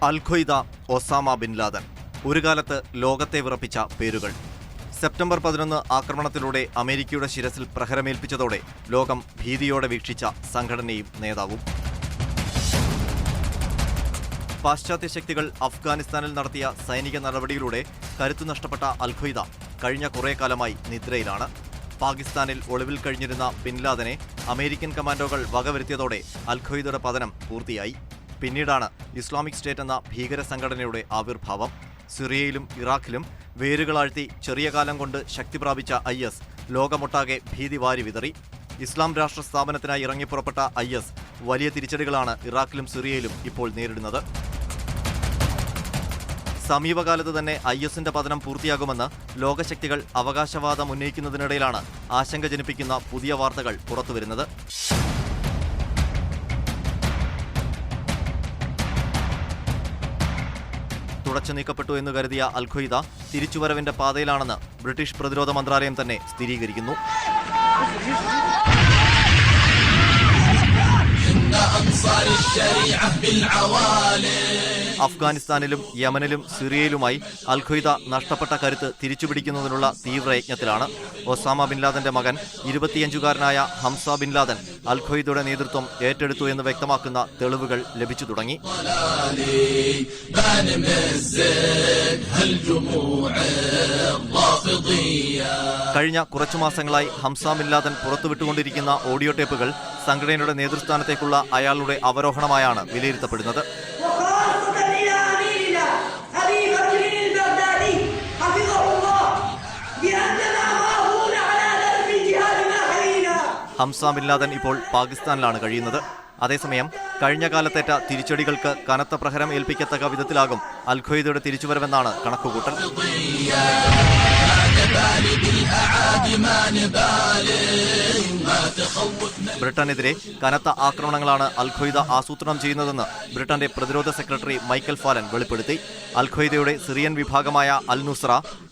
Al-Qaeda, Osama bin Laden, ഒരു കാലത്ത് ലോകത്തെ വിറപ്പിച്ച പേരുകൾ. സെപ്റ്റംബർ 11 ആക്രമണത്തിലൂടെ അമേരിക്കയുടെ ശിരസിൽ പ്രഹരമേൽപ്പിച്ചതോടെ ലോകം ഭീതിയോടെ വീക്ഷിച്ച സംഘടനയും നേതാവും. പാശ്ചാത്യ ശക്തികൾ അഫ്ഗാനിസ്ഥാനിൽ നടത്തിയ സൈനിക നടപടിയിലൂടെ കരുത്തു നഷ്ടപ്പെട്ട അൽ-ഖ്വയ്ദ കഴിഞ്ഞ കുറേ കാലമായി നിദ്രയിലാണ്. പാകിസ്ഥാനിൽ ഒളിവിൽ കഴിഞ്ഞിരുന്ന ബിൻ ലാദനെ അമേരിക്കൻ കമാൻഡോകൾ വകവരുത്തിയതോടെ അൽ-ഖ്വയ്ദയുടെ പതനം പൂർത്തിയായി. പിന്നീടാണ് ഇസ്ലാമിക് സ്റ്റേറ്റ് എന്ന ഭീകര സംഘടനയുടെ ആവിർഭാവം. സിറിയയിലും ഇറാഖിലും വേരുകളാഴ്ത്തി ചെറിയ കാലം കൊണ്ട് ശക്തി പ്രാപിച്ച IS ലോകമൊട്ടാകെ ഭീതി വാരി വിതറി. ഇസ്ലാം രാഷ്ട്ര സ്ഥാപനത്തിനായി ഇറങ്ങിപ്പുറപ്പെട്ട IS വലിയ തിരിച്ചടികളാണ് ഇറാഖിലും സിറിയയിലും ഇപ്പോൾ നേരിടുന്നത്. സമീപകാലത്ത് തന്നെ ISന്റെ പതനം പൂർത്തിയാകുമെന്ന് ലോകശക്തികൾ അവകാശവാദം ഉന്നയിക്കുന്നതിനിടയിലാണ് ആശങ്ക ജനിപ്പിക്കുന്ന പുതിയ വാർത്തകൾ പുറത്തുവരുന്നത്. തുടച്ചു നീക്കപ്പെട്ടു എന്ന് കരുതിയ അൽ-ഖ്വയ്ദ തിരിച്ചുവരവിന്റെ പാതയിലാണെന്ന് ബ്രിട്ടീഷ് പ്രതിരോധ മന്ത്രാലയം തന്നെ സ്ഥിരീകരിക്കുന്നു. അഫ്ഗാനിസ്ഥാനിലും യമനിലും സിറിയയിലുമായി അൽ-ഖ്വയ്ദ നഷ്ടപ്പെട്ട കരുത്ത് തിരിച്ചുപിടിക്കുന്നതിനുള്ള തീവ്രയജ്ഞത്തിലാണ്. ഒസാമ ബിൻ ലാദന്റെ മകൻ 25-കാരനായ ഹംസ ബിൻ ലാദൻ അൽ-ഖ്വയ്ദയുടെ നേതൃത്വം ഏറ്റെടുത്തു എന്ന് വ്യക്തമാക്കുന്ന തെളിവുകൾ ലഭിച്ചു തുടങ്ങി. കഴിഞ്ഞ കുറച്ചു മാസങ്ങളായി ഹംസ ബിൻ ലാദൻ പുറത്തുവിട്ടുകൊണ്ടിരിക്കുന്ന ഓഡിയോ ടേപ്പുകൾ സംഘടനയുടെ നേതൃസ്ഥാനത്തേക്കുള്ള അയാളുടെ അവരോഹണമായാണ് വിലയിരുത്തപ്പെടുന്നത്. ഹംസ ബിൻ ലാദൻ ഇപ്പോൾ പാകിസ്ഥാനിലാണ് കഴിയുന്നത്. അതേസമയം കഴിഞ്ഞ കാലത്തേറ്റ തിരിച്ചടികൾക്ക് കനത്ത പ്രഹരം ഏൽപ്പിക്കത്തക്ക വിധത്തിലാകും അൽ-ഖ്വയ്ദയുടെ തിരിച്ചുവരവെന്നാണ് കണക്കുകൂട്ടൽ. ബ്രിട്ടനെതിരെ കനത്ത ആക്രമണങ്ങളാണ് അൽ-ഖ്വയ്ദ ആസൂത്രണം ചെയ്യുന്നതെന്ന് ബ്രിട്ടന്റെ പ്രതിരോധ സെക്രട്ടറി മൈക്കൽ ഫാലൻ വെളിപ്പെടുത്തി. അൽ-ഖ്വയ്ദയുടെ സിറിയൻ വിഭാഗമായ അൽ-നുസ്ര,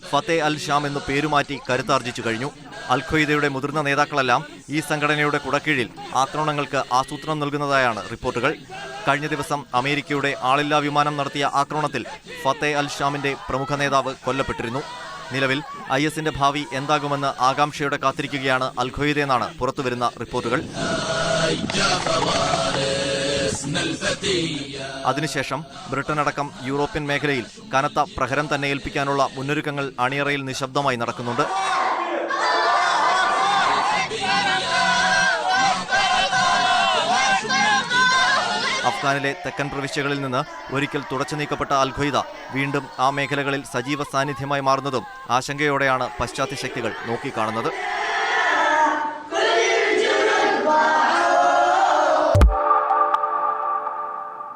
ഫത്തെ അൽ-ഷാം എന്ന് പേരുമാറ്റി കരുത്താർജിച്ചു കഴിഞ്ഞു. അൽ-ഖ്വയ്ദയുടെ മുതിർന്ന നേതാക്കളെല്ലാം ഈ സംഘടനയുടെ കുടക്കീഴിൽ ആക്രമണങ്ങൾക്ക് ആസൂത്രണം നൽകുന്നതായാണ് റിപ്പോർട്ടുകൾ. കഴിഞ്ഞ ദിവസം അമേരിക്കയുടെ ആളില്ലാ വിമാനം നടത്തിയ ആക്രമണത്തിൽ ഫത്തെ അൽ-ഷാമിന്റെ പ്രമുഖ നേതാവ് കൊല്ലപ്പെട്ടിരുന്നു. നിലവിൽ ISന്റെ ഭാവി എന്താകുമെന്ന് ആകാംക്ഷയോടെ കാത്തിരിക്കുകയാണ് അൽ-ഖ്വയ്ദയെന്നാണ് പുറത്തുവരുന്ന റിപ്പോർട്ടുകൾ. അതിനുശേഷം ബ്രിട്ടൻ അടക്കം യൂറോപ്യൻ മേഖലയിൽ കനത്ത പ്രഹരം തന്നെ ഏൽപ്പിക്കാനുള്ള മുന്നൊരുക്കങ്ങൾ അണിയറയിൽ നിശബ്ദമായി നടക്കുന്നുണ്ട്. അഫ്ഗാനിലെ തെക്കൻ പ്രവിശ്യകളിൽ നിന്ന് ഒരിക്കൽ തുടച്ചു നീക്കപ്പെട്ട അൽ-ഖ്വയ്ദ വീണ്ടും ആ മേഖലകളിൽ സജീവ സാന്നിധ്യമായി മാറുന്നതും ആശങ്കയോടെയാണ് പാശ്ചാത്യ ശക്തികൾ നോക്കിക്കാണുന്നത്.